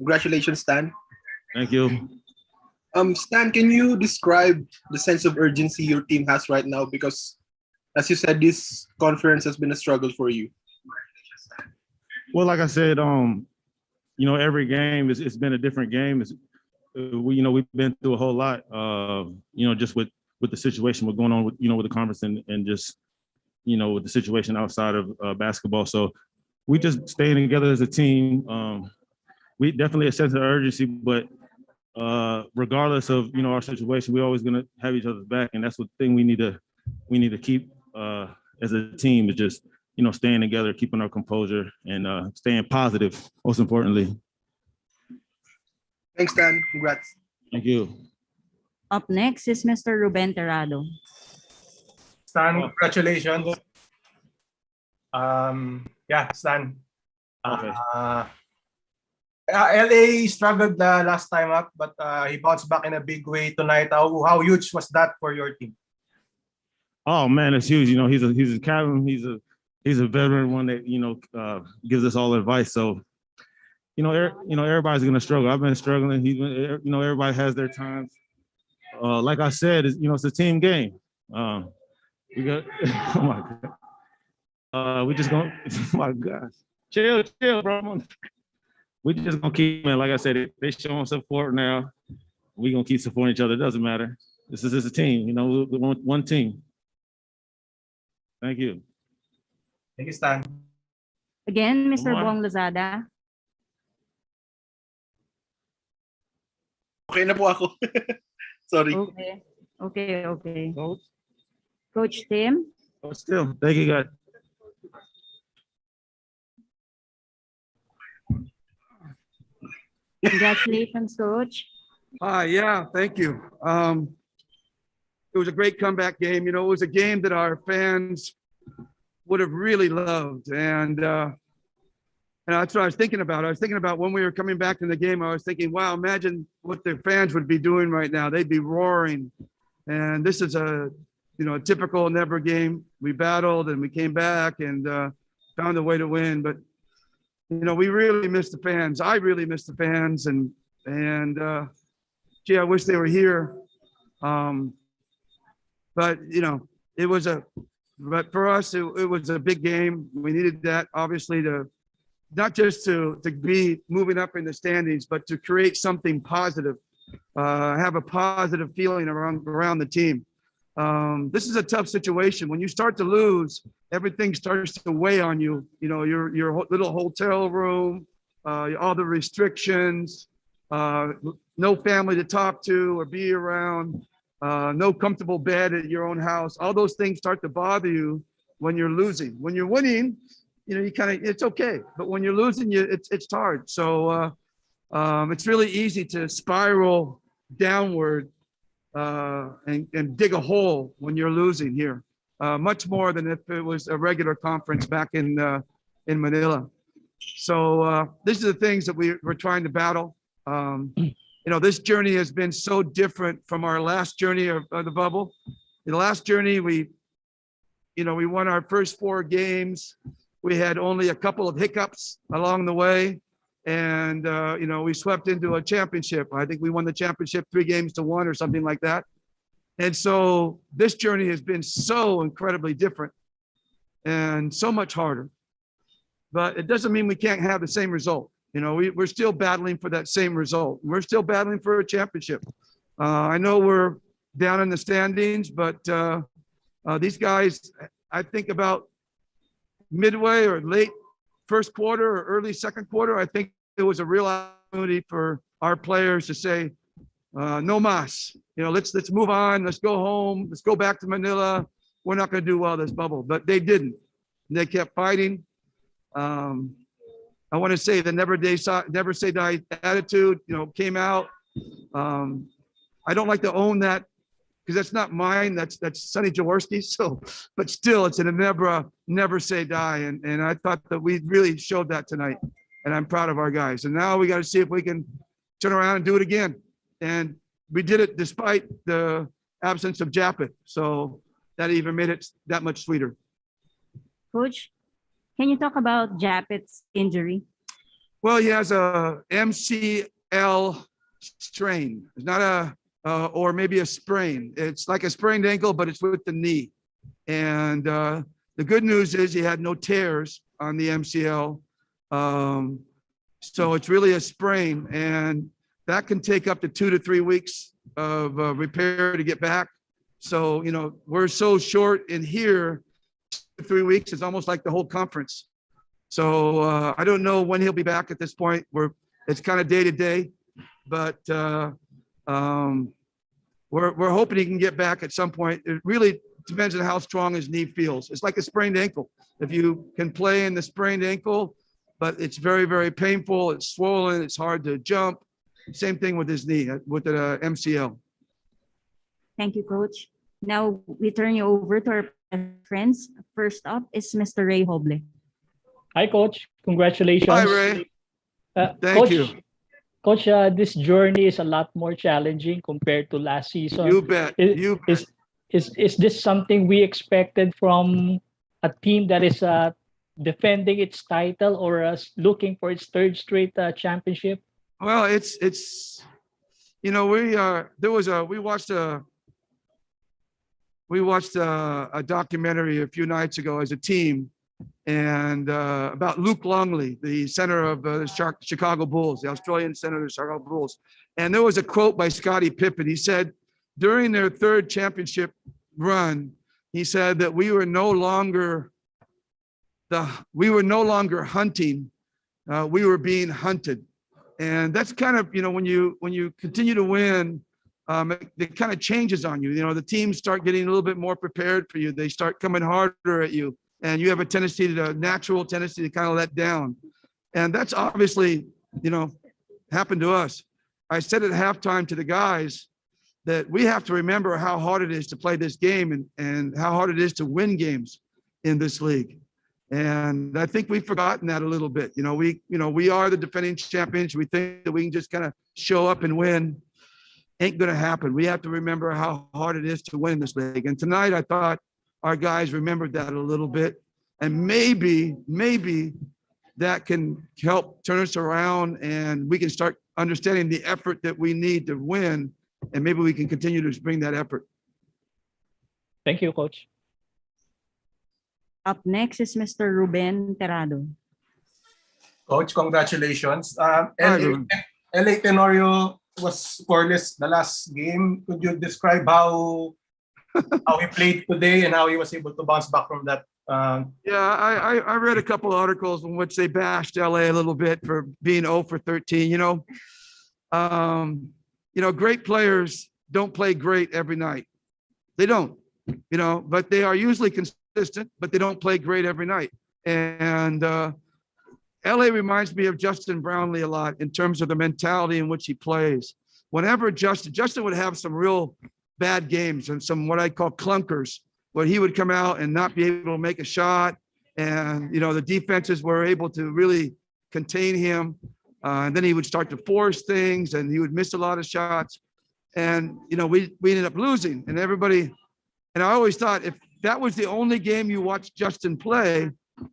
Congratulations, Stan. Thank you. Stan, can you describe the sense of urgency your team has right now? Because, as you said, this conference has been a struggle for you. Well, like I said, every game it's been a different game. We've been through a whole lot. Just with the situation what's going on with with the conference and just with the situation outside of basketball. So we just staying together as a team. We definitely a sense of urgency, but regardless of our situation, we're always gonna have each other's back, and that's the thing we need to keep as a team is just staying together, keeping our composure, and staying positive. Most importantly. Thanks, Stan. Congrats. Thank you. Up next is Mr. Ruben Terrado. Stan, congratulations. Stan. Okay. LA struggled last time up, but he bounced back in a big way tonight. How huge was that for your team? Oh man, it's huge. He's a captain. He's a veteran one that gives us all advice. So everybody's gonna struggle. I've been struggling. He's been. Everybody has their times. Like I said, it's a team game. We got. Oh my god. We just gonna. Oh my gosh. Chill, bro. We just gonna keep, man. Like I said, they showing support now. We gonna keep supporting each other. It doesn't matter. This is a team. We're one team. Thank you. Thank you, Stan. Again, Mr. Bong Lozada. Okay na po ako. Sorry. Okay. Coach Tim. Still, thank you, guys. Congratulations, Coach. Yeah, thank you. It was a great comeback game. It was a game that our fans would have really loved. And that's what I was thinking about. I was thinking about when we were coming back in the game, I was thinking, wow, imagine what the fans would be doing right now. They'd be roaring. And this is a typical Ginebra game. We battled and we came back and found a way to win. But we really miss the fans. I really miss the fans, and gee, I wish they were here. But but for us, it was a big game. We needed that, obviously, to not just to be moving up in the standings, but to create something positive, have a positive feeling around the team. This is a tough situation. When you start to lose, everything starts to weigh on you. Your little hotel room, all the restrictions, no family to talk to or be around, no comfortable bed at your own house. All those things start to bother you when you're losing. When you're winning, it's okay. But when you're losing, it's hard. So it's really easy to spiral downward and dig a hole when you're losing here, much more than if it was a regular conference back in Manila. So these are the things that we're trying to battle. This journey has been so different from our last journey of the bubble. In the last journey, we won our first 4 games. We had only a couple of hiccups along the way. And, we swept into a championship. I think we won the championship 3-1 or something like that. And so this journey has been so incredibly different and so much harder. But it doesn't mean we can't have the same result. We're still battling for that same result. We're still battling for a championship. I know we're down in the standings, but these guys, I think about midway or late first quarter or early second quarter, I think it was a real opportunity for our players to say, no mas, let's move on. Let's go home. Let's go back to Manila. We're not going to do well this bubble, but they didn't. They kept fighting. I want to say the never say die attitude, came out. I don't like to own that because that's not mine. That's Sonny Jaworski. So, but still, it's in a never say die. And I thought that we really showed that tonight. And I'm proud of our guys. And now we got to see if we can turn around and do it again. And we did it despite the absence of Japeth. So that even made it that much sweeter. Coach, can you talk about Japeth's injury? Well, he has a MCL strain. It's not or maybe a sprain. It's like a sprained ankle, but it's with the knee. And the good news is he had no tears on the MCL. So it's really a sprain, and that can take up to 2 to 3 weeks of repair to get back. So, we're so short in here, 2 to 3 weeks is almost like the whole conference. So I don't know when he'll be back at this point. It's kind of day to day, but we're hoping he can get back at some point. It really depends on how strong his knee feels. It's like a sprained ankle. If you can play in the sprained ankle, but it's very, very painful. It's swollen. It's hard to jump. Same thing with his knee, with the MCL. Thank you, Coach. Now we turn you over to our friends. First up is Mr. Ray Hoble. Hi, Coach. Congratulations. Hi, Ray. Thank Coach, you. Coach, this journey is a lot more challenging compared to last season. You bet. Is this something we expected from a team that is defending its title or looking for its third straight championship? Well, we watched a documentary a few nights ago as a team, and about Luke Longley, the center of the Chicago Bulls, the Australian center of the Chicago Bulls. And there was a quote by Scottie Pippen. He said, during their third championship run, he said that we were no longer hunting, we were being hunted. And that's kind of, when you continue to win, it kind of changes on you. The teams start getting a little bit more prepared for you. They start coming harder at you, and you have a natural tendency to kind of let down. And that's obviously, happened to us. I said at halftime to the guys that we have to remember how hard it is to play this game and how hard it is to win games in this league. And I think we've forgotten that a little bit. We are the defending champions. We think that we can just kind of show up and win. Ain't going to happen. We have to remember how hard it is to win this league. And tonight, I thought our guys remembered that a little bit. And maybe that can help turn us around, and we can start understanding the effort that we need to win. And maybe we can continue to bring that effort. Thank you, Coach. Up next is Mr. Ruben Terrado. Coach, congratulations. Hi, Ruben. LA Tenorio was scoreless the last game. Could you describe how he played today and how he was able to bounce back from that? Yeah, I read a couple of articles in which they bashed LA a little bit for being 0 for 13. Great players don't play great every night. They don't, but they are usually consistent, but they don't play great every night. And LA reminds me of Justin Brownlee a lot in terms of the mentality in which he plays. Whenever Justin would have some real bad games and some what I call clunkers, where he would come out and not be able to make a shot. And, the defenses were able to really contain him. And then he would start to force things, and he would miss a lot of shots. And, we ended up losing. And I always thought if that was the only game you watched Justin play,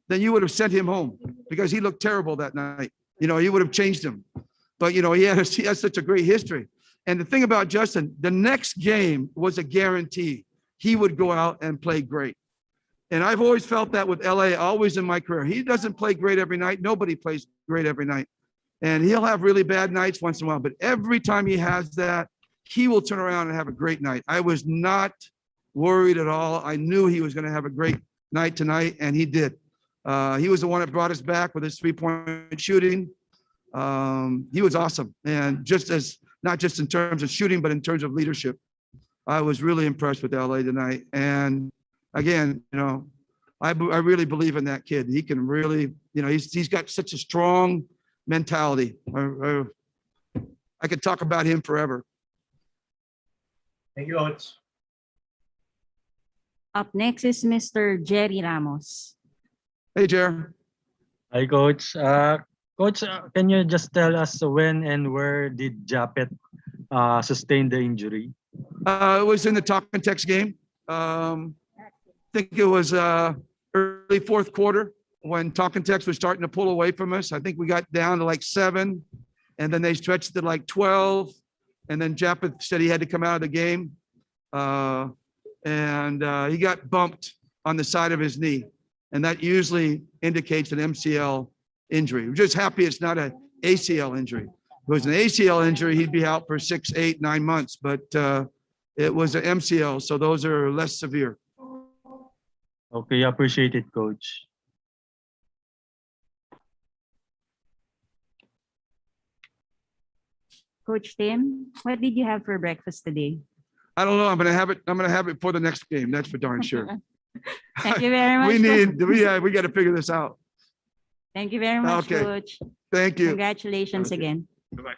then you would have sent him home because he looked terrible that night. You would have changed him. But, he has such a great history. And the thing about Justin, the next game was a guarantee. He would go out and play great. And I've always felt that with LA, always in my career. He doesn't play great every night. Nobody plays great every night. And he'll have really bad nights once in a while. But every time he has that, he will turn around and have a great night. I was not worried at all. I knew he was going to have a great night tonight, and he did. He was the one that brought us back with his three-point shooting. He was awesome. And not just in terms of shooting, but in terms of leadership. I was really impressed with LA tonight. And again, I really believe in that kid. He can really, he's got such a strong mentality. I could talk about him forever. Thank you, Coach. Up next is Mr. Jerry Ramos. Hey, Jer. Hi, Coach. Coach, can you just tell us when and where did Japet sustain the injury? It was in the Talk and Text game. I think it was early fourth quarter. when Talking Tex was starting to pull away from us. I think we got down to like 7, and then they stretched to like 12. And then Japeth said he had to come out of the game. He got bumped on the side of his knee. And that usually indicates an MCL injury. We're just happy it's not an ACL injury. If it was an ACL injury, he'd be out for 6, 8, 9 months, but it was an MCL, so those are less severe. Okay, appreciate it, Coach. Coach Tim, what did you have for breakfast today? I don't know. I'm gonna have it for the next game. That's for darn sure. Thank you very much. We got to figure this out. Thank you very much, Okay. Coach. Thank you. Congratulations Okay. again. Bye-bye.